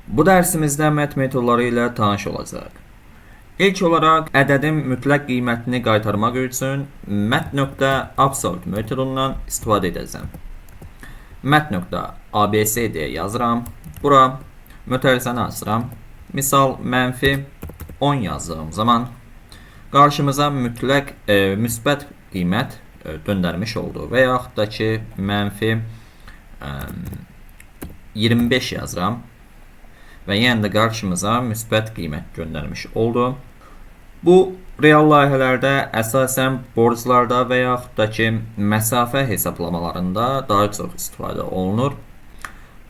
Bu dərsimizdə mət metodları ilə tanış olacaq. İlk olaraq ədədin mütləq qiymətini qaytarmaq üçün mat.absolute metodundan istifadə edəcəm. mat.abc deyə yazıram. Bura mötərizəni açıram. Misal mənfi 10 yazdığım zaman qarşımıza müsbət qiymət döndərmiş oldu və yaxud da ki mənfi 25 yazıram və yenə də qarşımıza müsbət qiymət göndərmiş oldu. Bu real layihələrdə əsasən borclarda və yaxud da ki məsafə hesablamalarında daha çox istifadə olunur.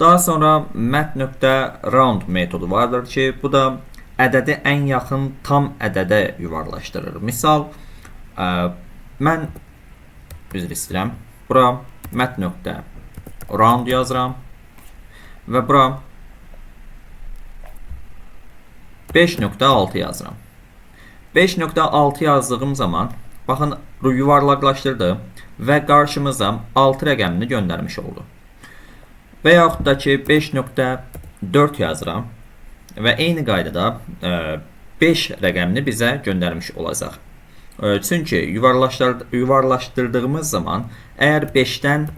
Daha sonra mat.round metodu vardır ki, bu da ədədi ən yaxın tam ədədə yuvarlaşdırır. Misal, mən üzr istəyirəm. Bura mat.round yazıram və bura 5.6 yazıram. 5.6 yazdığım zaman baxın yuvarlaqlaşdırdı və qarşımıza 6 rəqəmini göndərmiş oldu. Və yaxud da ki 5.4 yazıram və eyni qaydada 5 rəqəmini bizə göndərmiş olacaq. Çünki yuvarlaşdırdığımız zaman əgər 5-dən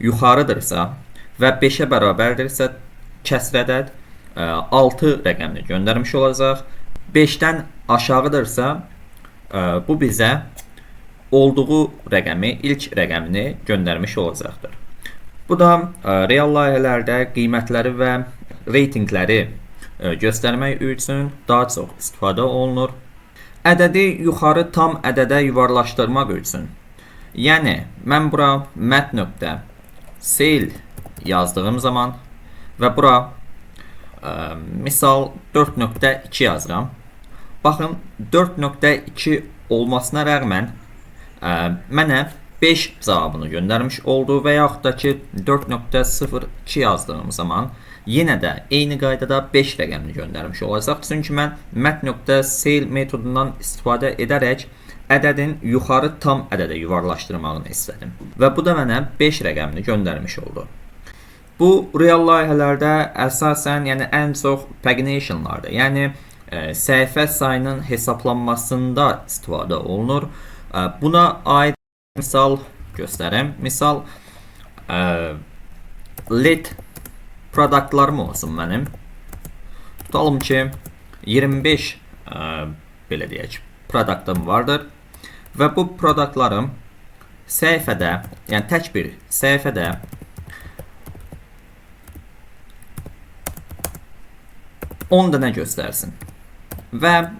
yuxarıdırsa və 5-ə bərabərdirsə kəsr ədəd 6 rəqəmini göndərmiş olacaq. 5-dən aşağıdırsa bu bizə olduğu rəqəmi, ilk rəqəmini göndərmiş olacaqdır. Bu da real layihələrdə qiymətləri və reytingləri göstərmək üçün daha çox istifadə olunur. Ədədi yuxarı tam ədədə yuvarlaşdırmaq üçün, yəni mən bura mat.sale yazdığım zaman və bura misal 4.2 yazıram. Baxın 4.2 olmasına rəğmən mənə 5 cavabını göndərmiş oldu və yaxud da ki 4.02 yazdığım zaman yenə də eyni qaydada 5 rəqəmini göndərmiş olacaq. Çünki mən mat.sale metodundan istifadə edərək ədədin yuxarı tam ədədə yuvarlaşdırmağını istədim. Və bu da mənə 5 rəqəmini göndərmiş oldu. Bu real layihələrdə əsasən, yəni ən çox paginationlarda, yəni səhifə sayının hesablanmasında istifadə olunur. Buna aid misal göstərəm. Misal LED produktlarım olsun mənim. Tutalım ki 25 belə deyək, produktım vardır və bu produktlarım səhifədə, yəni tək bir səhifədə on dənə göstərsin və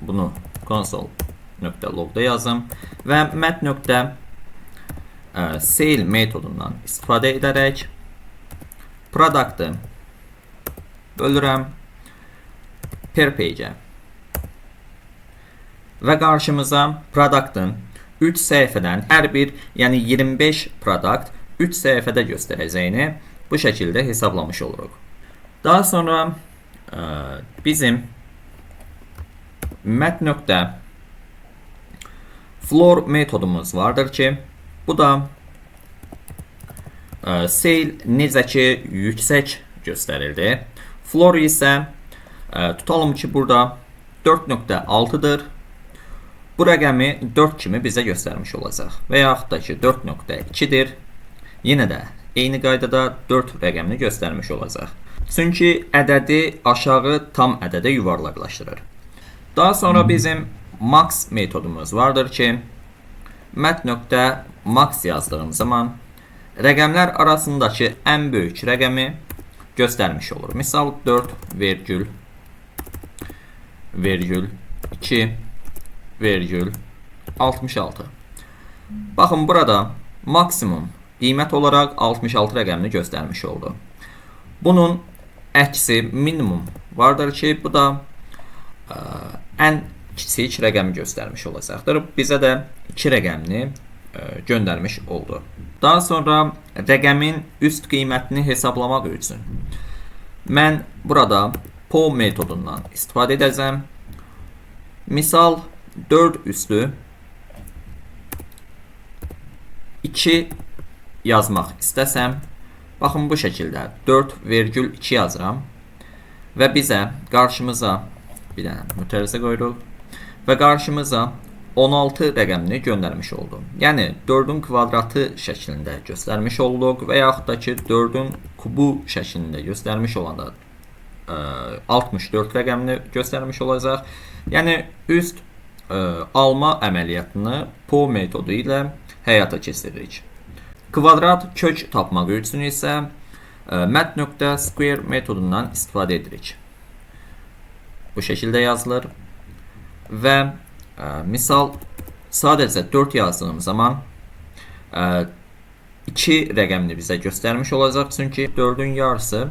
bunu console.logda yazım və mat.sale metodundan istifadə edərək product'ı bölürəm per page və qarşımıza product'ın 3 səhifədən hər bir, yəni 25 product 3 səhifədə göstərəcəyini bu şəkildə hesablamış oluruq. Daha sonra bizim mat.floor metodumuz vardır ki, bu da sale necə ki yüksək göstərildi. Floor isə tutalım ki burada 4.6'dır. Bu rəqəmi 4 kimi bizə göstərmiş olacaq və yaxud da ki 4.2'dir. Yenə də eyni qaydada 4 rəqəmini göstərmiş olacaq. Çünki ədədi aşağı tam ədədə yuvarlaqlaşdırır. Daha sonra bizim max metodumuz vardır ki, mat.max yazdığım zaman rəqəmlər arasındakı ən böyük rəqəmi göstərmiş olur. Misal 4,2,66. Baxın burada maksimum qiymət olaraq 66 rəqəmini göstərmiş oldu. Bunun əksi minimum vardır ki, bu da ən kiçik rəqəmi göstərmiş olacaqdır. Bizə də 2 rəqəmini göndərmiş oldu. Daha sonra rəqəmin üst qiymətini hesablamaq üçün mən burada po metodundan istifadə edəcəm. Misal 4 üstü 2 yazmaq istəsəm Baxın bu şəkildə 4,2 yazıram və bizə qarşımıza bir dənə mütərizə qoyuruq və qarşımıza 16 rəqəmini göndərmiş oldu. Yəni 4-ün kvadratı şəklində göstərmiş olduq və yaxud da ki 4-ün kubu şəklində göstərmiş olanda 64 rəqəmini göstərmiş olacaq. Yəni üst alma əməliyyatını PO metodu ilə həyata keçiririk. Kvadrat kök tapmaq üçün isə mat.square metodundan istifadə edirik. Bu şəkildə yazılır və misal sadəcə 4 yazdığım zaman 2 rəqəmini bizə göstərmiş olacaq, çünki 4-ün yarısı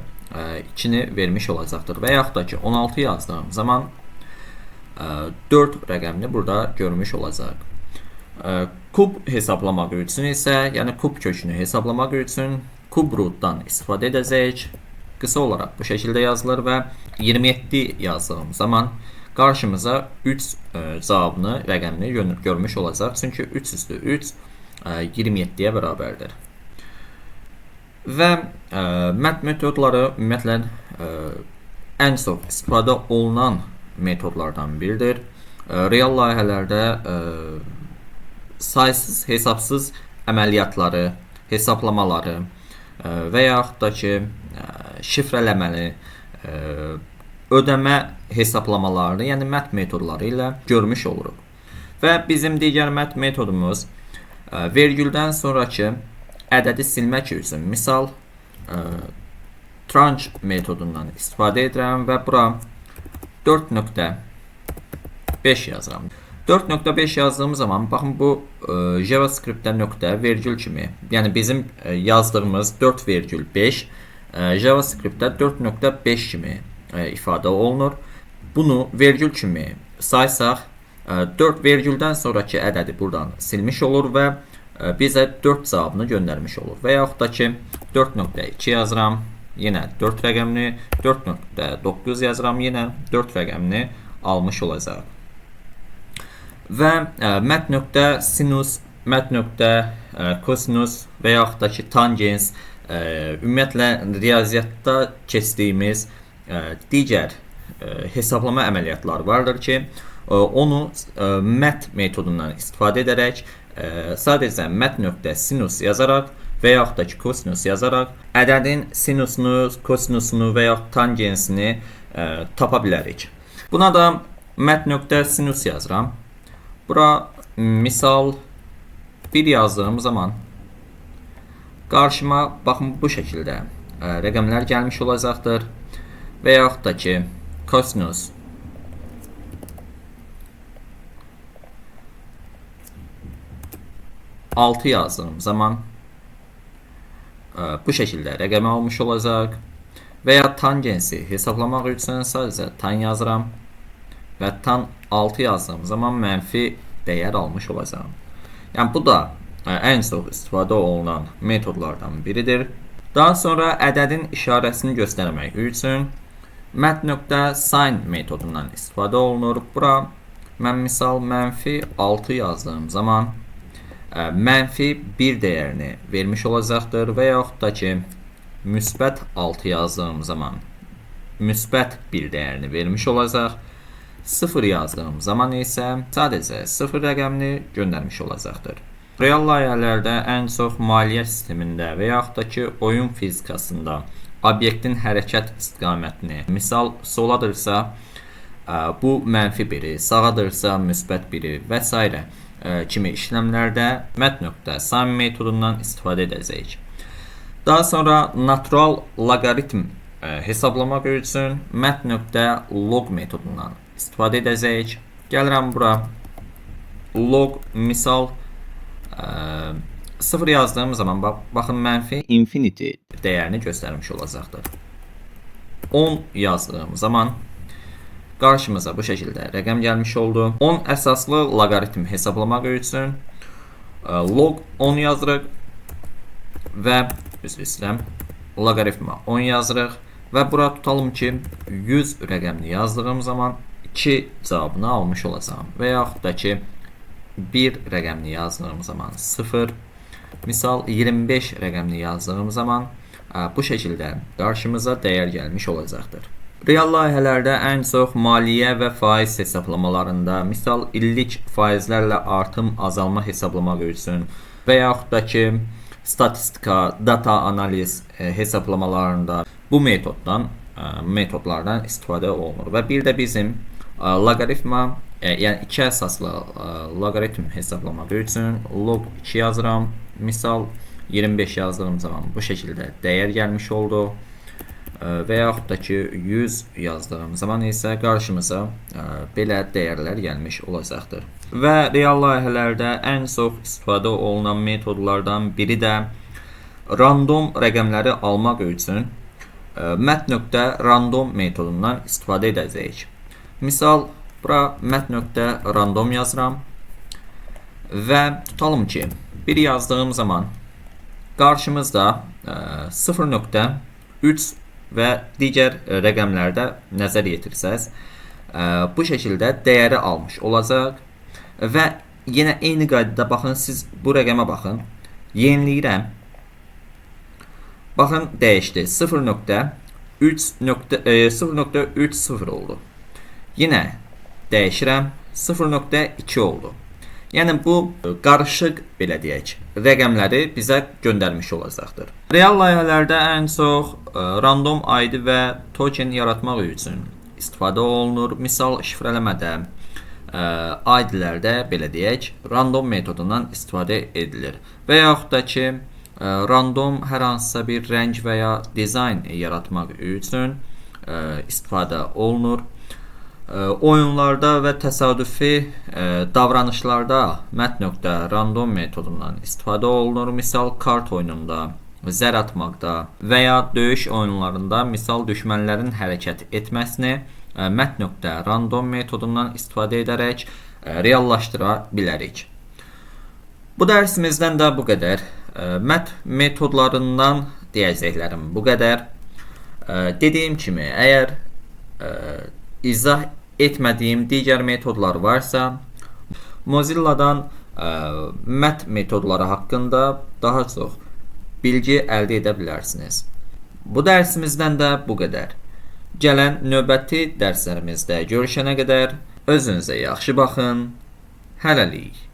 2-ni vermiş olacaqdır və yaxud da ki 16 yazdığım zaman 4 rəqəmini burada görmüş olacaq. Kub hesablamaq üçün isə, yəni kub kökünü hesablamaq üçün kub rootdan istifadə edəcəyik. Qısa olaraq bu şəkildə yazılır və 27 yazdığım zaman qarşımıza 3 cavabını, rəqəmini görmüş olacaq. Çünki 3 üstü 3 27-yə bərabərdir. Və mat metodları ümumiyyətlə ən çox istifadə olunan metodlardan biridir. Real layihələrdə saysız, hesabsız əməliyyatları, hesablamaları və yaxud da ki şifrələməli ödəmə hesablamalarını, yəni mat metodları ilə görmüş oluruq. Və bizim digər mat metodumuz vergüldən sonraki ədədi silmək üçün, misal tranche metodundan istifadə edirəm və bura 4.5 yazıram. 4.5 yazdığım zaman baxın bu JavaScript-də nöqtə vergül kimi, yəni bizim yazdığımız 4,5 JavaScript-də 4.5 kimi ifadə olunur. Bunu vergül kimi saysaq 4 vergüldən sonraki ədədi buradan silmiş olur və bizə 4 cavabını göndərmiş olur. Və yaxud da ki 4.2 yazıram, yenə 4 rəqəmini, 4.9 yazıram, yenə 4 rəqəmini almış olacaq. Və mat.sinus, mat.cosinus və yaxud da ki tangens, ümumiyyətlə riyaziyyatda keçdiyimiz digər hesablama əməliyyatları vardır ki, onu mat metodundan istifadə edərək sadəcə mat.sinus yazaraq və yaxud da ki cosinus yazaraq ədədin sinusunu, cosinusunu və yaxud tangensini tapa bilərik. Buna da mat.sinus yazıram. Bura misal 1 yazdığım zaman qarşıma baxın bu şəkildə rəqəmlər gəlmiş olacaqdır və yaxud da ki cosinus altı yazdığım zaman bu şəkildə rəqəmi almış olacaq və ya tangensi hesablamaq üçün sadəcə tan yazıram və tan 6 yazdığım zaman mənfi dəyər almış olacağım. Yəni bu da ən çox istifadə olunan metodlardan biridir. Daha sonra ədədin işarəsini göstərmək üçün mat.sign metodundan istifadə olunur. Bura mən misal mənfi 6 yazdığım zaman mənfi 1 dəyərini vermiş olacaqdır və yaxud da ki müsbət 6 yazdığım zaman müsbət 1 dəyərini vermiş olacaq. 0 yazdığım zaman isə sadəcə 0 rəqəmini göndərmiş olacaqdır. Real layihələrdə ən çox maliyyə sistemində və yaxud da ki oyun fizikasında obyektin hərəkət istiqamətini, misal soladırsa bu mənfi 1-i, sağadırsa müsbət 1-i və s. kimi işləmlərdə mat.sign metodundan istifadə edəcəyik. Daha sonra natural loqaritm hesablamaq üçün mat.log metodundan istifadə edəcəyik. Gəlirəm bura log misal 0 yazdığım zaman baxın mənfi infinity dəyərini göstərmiş olacaqdır. 10 yazdığım zaman qarşımıza bu şəkildə rəqəm gəlmiş oldu. 10 əsaslı loqaritm hesablamaq üçün log 10 yazırıq və üzr istəyirəm, loqaritma 10 yazırıq və bura tutalım ki 100 rəqəmini yazdığım zaman 2 cavabını almış olacağım və yaxud da ki 1 rəqəmini yazdığım zaman 0, misal 25 rəqəmini yazdığım zaman bu şəkildə qarşımıza dəyər gəlmiş olacaqdır. Real layihələrdə ən çox maliyyə və faiz hesablamalarında, misal illik faizlərlə artım azalma hesablamaq üçün və yaxud da ki, statistika, data analiz hesablamalarında bu metodlardan istifadə olunur. Və bir də bizim loqaritma, yəni 2 əsaslı loqaritm hesablamaq üçün log 2 yazıram. Misal 25 yazdığım zaman bu şəkildə dəyər gəlmiş oldu. Və yaxud da ki 100 yazdığım zaman isə qarşımıza belə dəyərlər gəlmiş olacaqdır. Və real layihələrdə ən çox istifadə olunan metodlardan biri də random rəqəmləri almaq üçün mat.random metodundan istifadə edəcəyik. Misal, bura mat.random yazıram və tutalım ki, 1 yazdığım zaman qarşımızda 0.3 və digər rəqəmlərdə nəzər yetirsəz, bu şəkildə dəyəri almış olacaq və yenə eyni qaydada baxın, siz bu rəqəmə baxın, yeniləyirəm. Baxın, dəyişdi. 0.30 oldu. Yenə dəyişirəm. 0.2 oldu. Yəni bu qarışıq, belə deyək, rəqəmləri bizə göndərmiş olacaqdır. Real layihələrdə ən çox random ID və token yaratmaq üçün istifadə olunur. Misal şifrələmədə, ID-lərdə belə deyək, random metodundan istifadə edilir. Və yaxud da ki, random hər hansısa bir rəng və ya dizayn yaratmaq üçün istifadə olunur. Oyunlarda və təsadüfi davranışlarda mat.random metodundan istifadə olunur. Misal kart oyununda, zər atmaqda və ya döyüş oyunlarında misal düşmənlərin hərəkət etməsini mat.random metodundan istifadə edərək reallaşdıra bilərik. Bu dərsimizdən də bu qədər. Mat metodlarından deyəcəklərim bu qədər. Dediyim kimi, əgər izah etmədiyim digər metodlar varsa, Mozilla'dan mat metodları haqqında daha çox bilgi əldə edə bilərsiniz. Bu dərsimizdən də bu qədər. Gələn növbəti dərslərimizdə görüşənə qədər özünüzə yaxşı baxın. Hələlik.